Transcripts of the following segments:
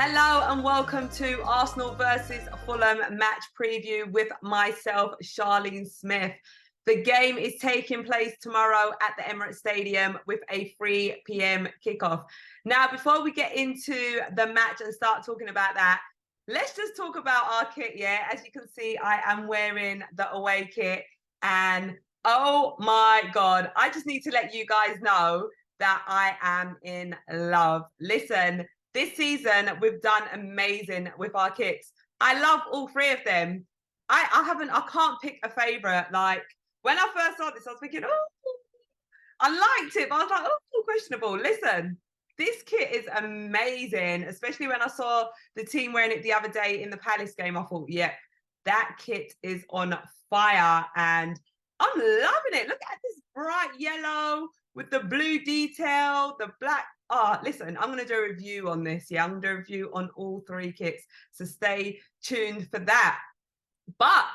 Hello and welcome to Arsenal versus Fulham match preview with myself, Charlene Smith. The game is taking place tomorrow at the Emirates Stadium with a 3 p.m. kickoff. Now, before we get into the match and start talking about that, let's just talk about our kit, yeah? As you can see, I am wearing the away kit and oh my God, I just need to let you guys know that I am in love. Listen, this season, we've done amazing with our kits. I love all three of them. I can't pick a favorite. Like when I first saw this, I was thinking, oh, I liked it, but I was like, oh, questionable. Listen, this kit is amazing, especially when I saw the team wearing it the other day in the Palace game. I thought, yeah, that kit is on fire and I'm loving it. Look at this bright yellow with the blue detail, the black. Oh, listen, I'm going to do a review on this. Yeah, I'm going to do a review on all three kits. So stay tuned for that. But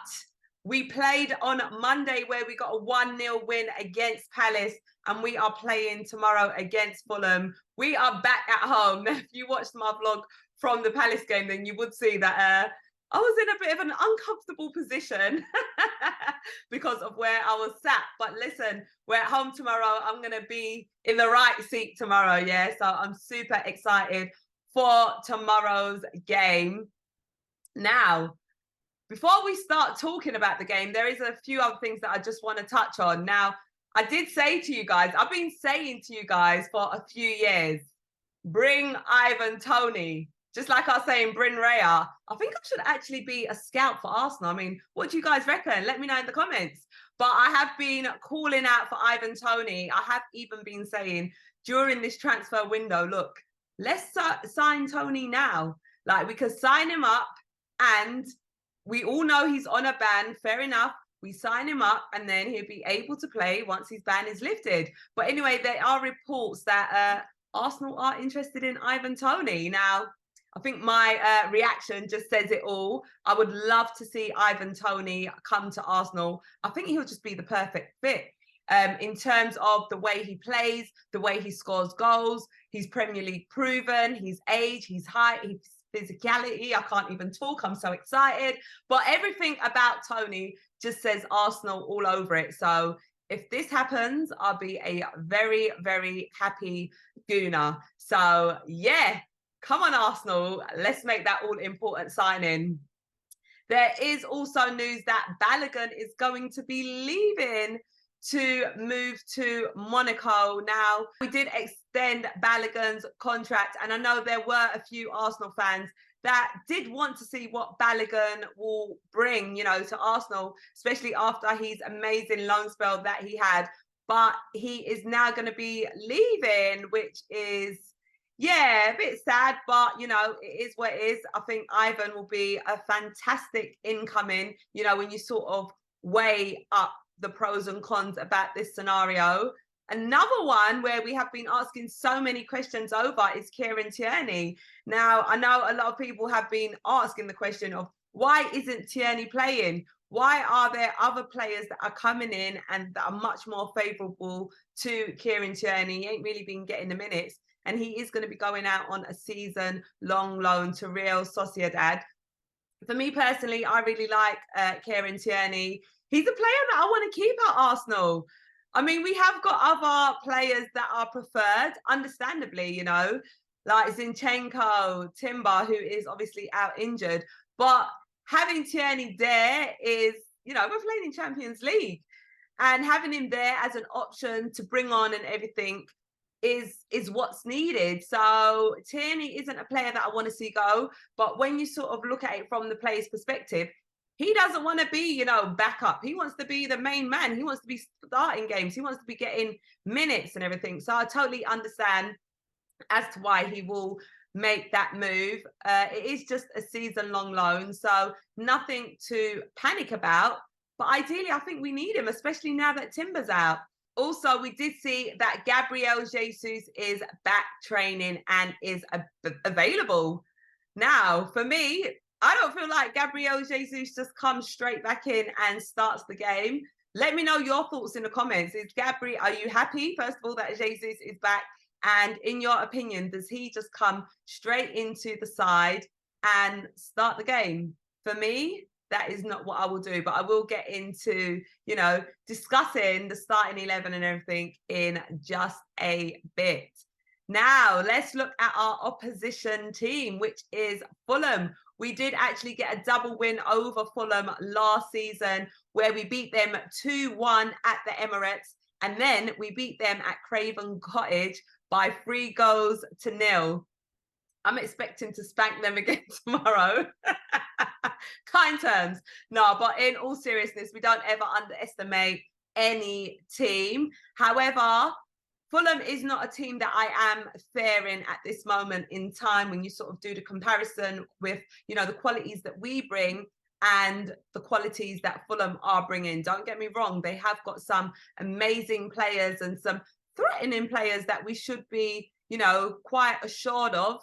we played on Monday where we got a 1-0 win against Palace and we are playing tomorrow against Fulham. We are back at home. If you watched my vlog from the Palace game, then you would see that I was in a bit of an uncomfortable position because of where I was sat. But listen, we're at home tomorrow. I'm going to be in the right seat tomorrow. Yeah. So I'm super excited for tomorrow's game. Now, before we start talking about the game, there is a few other things that I just want to touch on. Now, I did say to you guys, I've been saying to you guys for a few years, bring Ivan Toney. Just like I was saying, Bryn Raya, I think I should actually be a scout for Arsenal. I mean, what do you guys reckon? Let me know in the comments. But I have been calling out for Ivan Toney. I have even been saying during this transfer window, look, let's sign Toney now. Like we could sign him up and we all know he's on a ban. Fair enough. We sign him up and then he'll be able to play once his ban is lifted. But anyway, there are reports that Arsenal are interested in Ivan Toney. Now, I think my reaction just says it all. I would love to see Ivan Toney come to Arsenal. I think he'll just be the perfect fit in terms of the way he plays, the way he scores goals. He's Premier League proven, his age, his height, his physicality. I can't even talk. I'm so excited. But everything about Toney just says Arsenal all over it. So if this happens, I'll be a very, very happy Gooner. So yeah. Come on, Arsenal. Let's make that all-important signing. There is also news that Balogun is going to be leaving to move to Monaco. Now, we did extend Balogun's contract, and I know there were a few Arsenal fans that did want to see what Balogun will bring, to Arsenal, especially after his amazing loan spell that he had. But he is now going to be leaving, which is a bit sad, but it is what it is. I think Ivan will be a fantastic incoming, when you sort of weigh up the pros and cons about this scenario. Another one where we have been asking so many questions over is Kieran Tierney. Now, I know a lot of people have been asking the question of why isn't Tierney playing? Why are there other players that are coming in and that are much more favourable to Kieran Tierney? He ain't really been getting the minutes. And he is going to be going out on a season-long loan to Real Sociedad. For me personally, I really like Kieran Tierney. He's a player that I want to keep at Arsenal. I mean, we have got other players that are preferred, understandably, like Zinchenko, Timber, who is obviously out injured. But having Tierney there is, we're playing in Champions League. And having him there as an option to bring on and everything is what's needed. So Tierney isn't a player that I want to see go, but when you sort of look at it from the player's perspective, he doesn't want to be, backup. He wants to be the main man. He wants to be starting games. He wants to be getting minutes and everything. So I totally understand as to why he will make that move. It is just a season-long loan, so nothing to panic about. But ideally, I think we need him, especially now that Timber's out. Also, we did see that Gabriel Jesus is back training and is available. Now, for me, I don't feel like Gabriel Jesus just comes straight back in and starts the game. Let me know your thoughts in the comments. Are you happy, first of all, that Jesus is back? And in your opinion, does he just come straight into the side and start the game? For me, that is not what I will do, but I will get into, discussing the starting 11 and everything in just a bit. Now, let's look at our opposition team, which is Fulham. We did actually get a double win over Fulham last season, where we beat them 2-1 at the Emirates, and then we beat them at Craven Cottage by 3-0. I'm expecting to spank them again tomorrow. Kind terms. No, but in all seriousness, we don't ever underestimate any team. However, Fulham is not a team that I am fearing at this moment in time when you sort of do the comparison with, the qualities that we bring and the qualities that Fulham are bringing. Don't get me wrong, they have got some amazing players and some threatening players that we should be, quite assured of.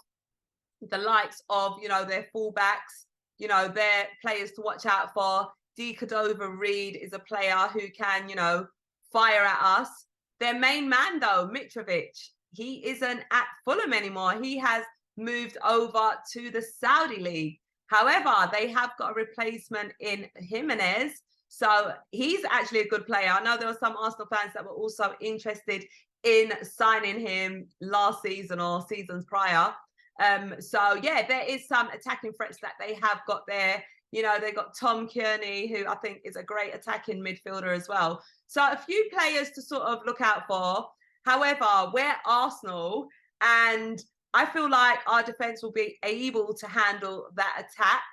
The likes of, their fullbacks, their players to watch out for. D. Cordova-Reid is a player who can, fire at us. Their main man, though, Mitrovic, he isn't at Fulham anymore. He has moved over to the Saudi League. However, they have got a replacement in Jimenez. So he's actually a good player. I know there were some Arsenal fans that were also interested in signing him last season or seasons prior. So yeah, there is some attacking threats that they have got there. They've got Tom Kearney, who I think is a great attacking midfielder as well. So a few players to sort of look out for. However, we're Arsenal, and I feel like our defence will be able to handle that attack,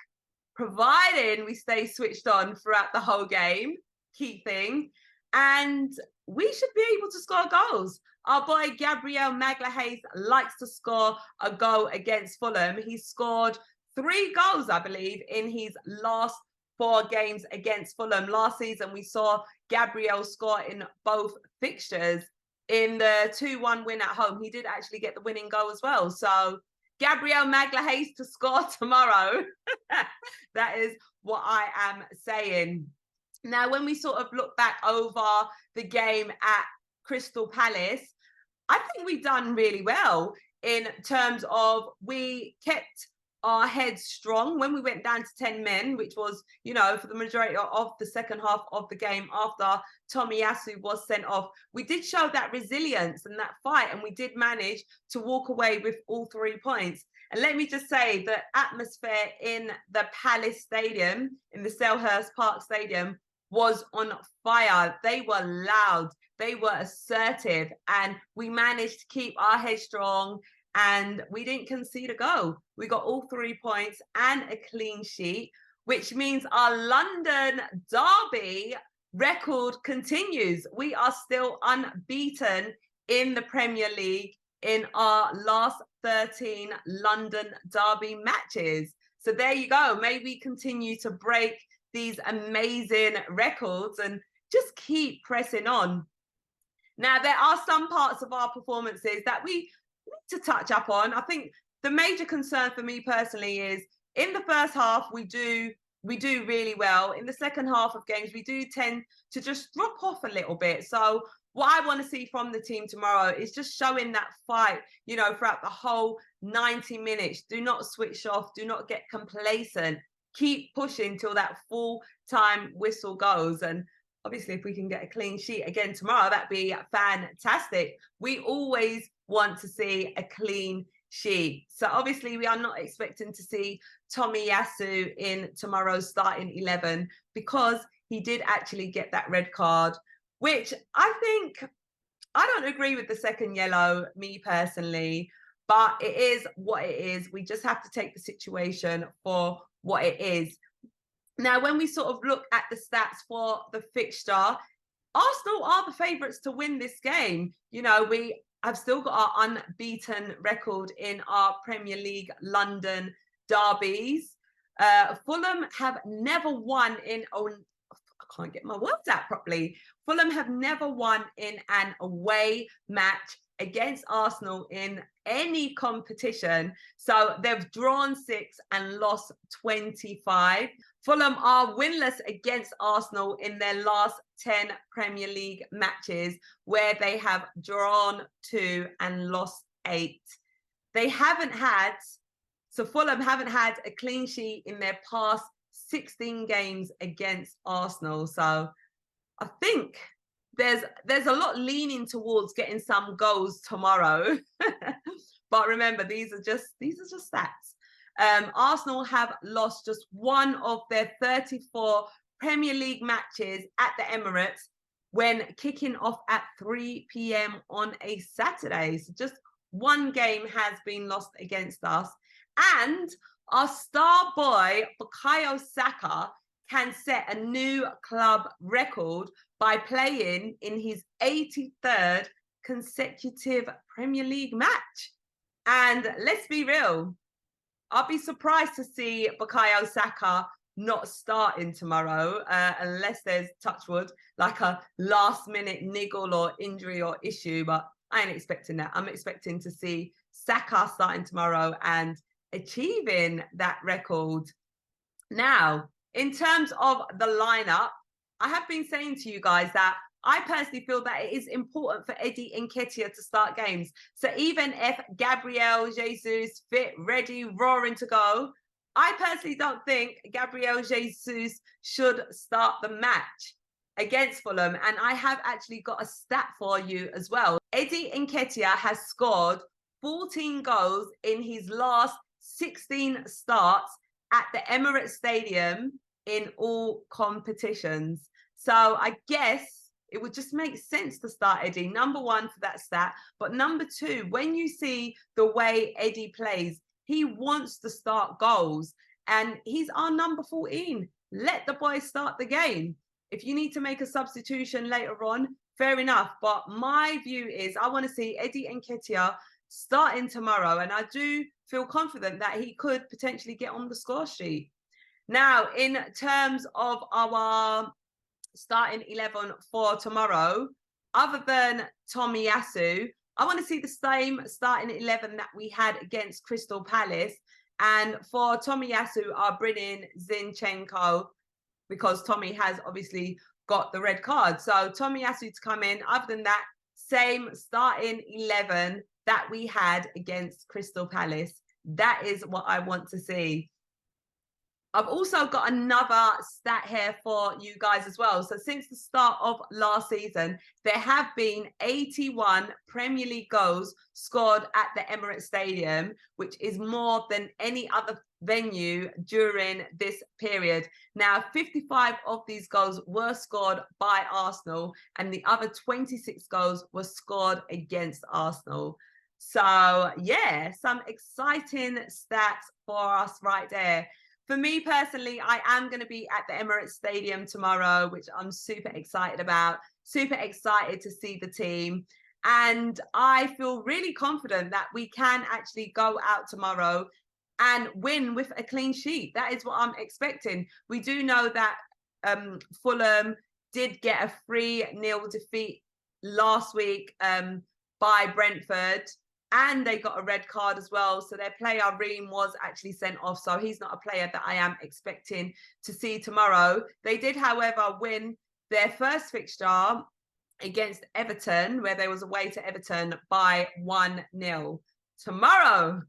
providing we stay switched on throughout the whole game. Key thing. And we should be able to score goals. Our boy Gabriel Magalhaes likes to score a goal against Fulham. He scored 3 goals, I believe, in his last 4 games against Fulham. Last season, we saw Gabriel score in both fixtures. In the 2-1 win at home, he did actually get the winning goal as well. So Gabriel Magalhaes to score tomorrow. That is what I am saying. Now, when we sort of look back over the game at Crystal Palace, I think we've done really well in terms of we kept our heads strong when we went down to 10 men, which was, for the majority of the second half of the game after Tomiyasu was sent off. We did show that resilience and that fight, and we did manage to walk away with all 3 points. And let me just say, the atmosphere in the Palace Stadium, in the Selhurst Park Stadium, was on fire. They were loud, they were assertive, and we managed to keep our head strong, and we didn't concede a goal. We got all 3 points and a clean sheet, which means our London derby record continues. We are still unbeaten in the Premier League in our last 13 London derby matches. So there you go. May we continue to break these amazing records and just keep pressing on. Now, there are some parts of our performances that we need to touch up on. I think the major concern for me personally is in the first half, we do really well. In the second half of games, we do tend to just drop off a little bit. So what I want to see from the team tomorrow is just showing that fight, throughout the whole 90 minutes. Do not switch off. Do not get complacent. Keep pushing till that full-time whistle goes. And obviously, if we can get a clean sheet again tomorrow, that'd be fantastic. We always want to see a clean sheet. So obviously, we are not expecting to see Tomiyasu in tomorrow's starting 11 because he did actually get that red card, which I don't agree with the second yellow, me personally, but it is what it is. We just have to take the situation for what it is. Now, when we sort of look at the stats for the fixture, Arsenal are the favourites to win this game. We have still got our unbeaten record in our Premier League London derbies. Fulham have never won in, I can't get my words out properly. Fulham have never won in an away match against Arsenal in any competition. So they've drawn 6 and lost 25. Fulham are winless against Arsenal in their last 10 Premier League matches, where they have drawn 2 and lost 8. Fulham haven't had a clean sheet in their past 16 games against Arsenal. So I think there's a lot leaning towards getting some goals tomorrow. But remember, these are just stats. Arsenal have lost just one of their 34 Premier League matches at the Emirates when kicking off at 3 p.m. on a Saturday. So just one game has been lost against us. And our star boy, Bukayo Saka, can set a new club record by playing in his 83rd consecutive Premier League match. And let's be real, I'll be surprised to see Bukayo Saka not starting tomorrow, unless there's, touch wood, like a last-minute niggle or injury or issue, but I ain't expecting that. I'm expecting to see Saka starting tomorrow and achieving that record. Now, in terms of the lineup, I have been saying to you guys that I personally feel that it is important for Eddie Nketiah to start games. So even if Gabriel Jesus fit, ready, roaring to go, I personally don't think Gabriel Jesus should start the match against Fulham. And I have actually got a stat for you as well. Eddie Nketiah has scored 14 goals in his last 16 starts at the Emirates Stadium in all competitions. So I guess it would just make sense to start Eddie, number one, for that stat. But number two, when you see the way Eddie plays, he wants to start goals. And he's our number 14. Let the boy start the game. If you need to make a substitution later on, fair enough. But my view is I want to see Eddie Nketiah starting tomorrow. And I do feel confident that he could potentially get on the score sheet. Now, in terms of our starting 11 for tomorrow, other than Tomiyasu, I want to see the same starting 11 that we had against Crystal Palace. And for Tomiyasu, I'll bring in Zinchenko because Tommy has obviously got the red card. So Tomiyasu to come in. Other than that, same starting 11 that we had against Crystal Palace. That is what I want to see. I've also got another stat here for you guys as well. So since the start of last season, there have been 81 Premier League goals scored at the Emirates Stadium, which is more than any other venue during this period. Now, 55 of these goals were scored by Arsenal, and the other 26 goals were scored against Arsenal. So, yeah, some exciting stats for us right there. For me personally, I am going to be at the Emirates Stadium tomorrow, which I'm super excited about, super excited to see the team. And I feel really confident that we can actually go out tomorrow and win with a clean sheet. That is what I'm expecting. We do know that Fulham did get a 3-0 defeat last week by Brentford. And they got a red card as well. So their player, Ream, was actually sent off. So he's not a player that I am expecting to see tomorrow. They did, however, win their first fixture against Everton, where they was away to Everton by 1-0. Tomorrow,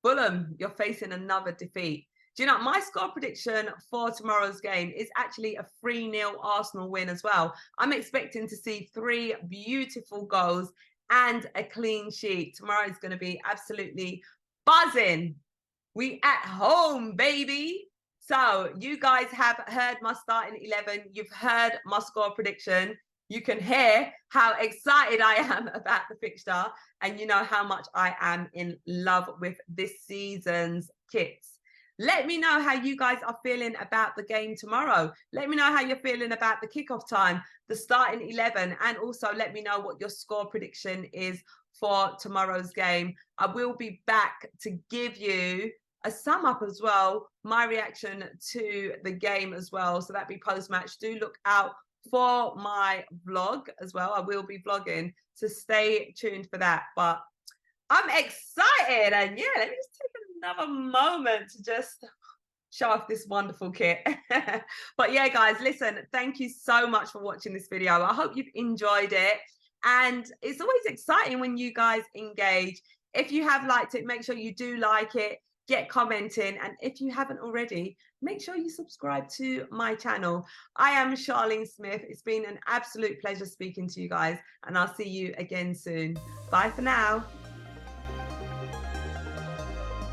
Fulham, you're facing another defeat. Do you know, my score prediction for tomorrow's game is actually a 3-0 Arsenal win as well. I'm expecting to see 3 beautiful goals and a clean sheet. Tomorrow is going to be absolutely buzzing. We at home, baby. So you guys have heard my starting 11. You've heard my score prediction. You can hear how excited I am about the fixture, and you know how much I am in love with this season's kits. Let me know how you guys are feeling about the game tomorrow. Let me know how you're feeling about the kickoff time, the starting 11, and also let me know what your score prediction is for tomorrow's game. I will be back to give you a sum up as well, my reaction to the game as well. So that'd be post-match. Do look out for my vlog as well. I will be vlogging, so stay tuned for that. But I'm excited, and yeah, let me just take another moment to just show off this wonderful kit. But yeah, guys, listen, thank you so much for watching this video. I hope you've enjoyed it, and it's always exciting when you guys engage. If you have liked it, make sure you do like it, get commenting, and if you haven't already, make sure you subscribe to my channel. I am Charlene Smith. It's been an absolute pleasure speaking to you guys, and I'll see you again soon. Bye for now.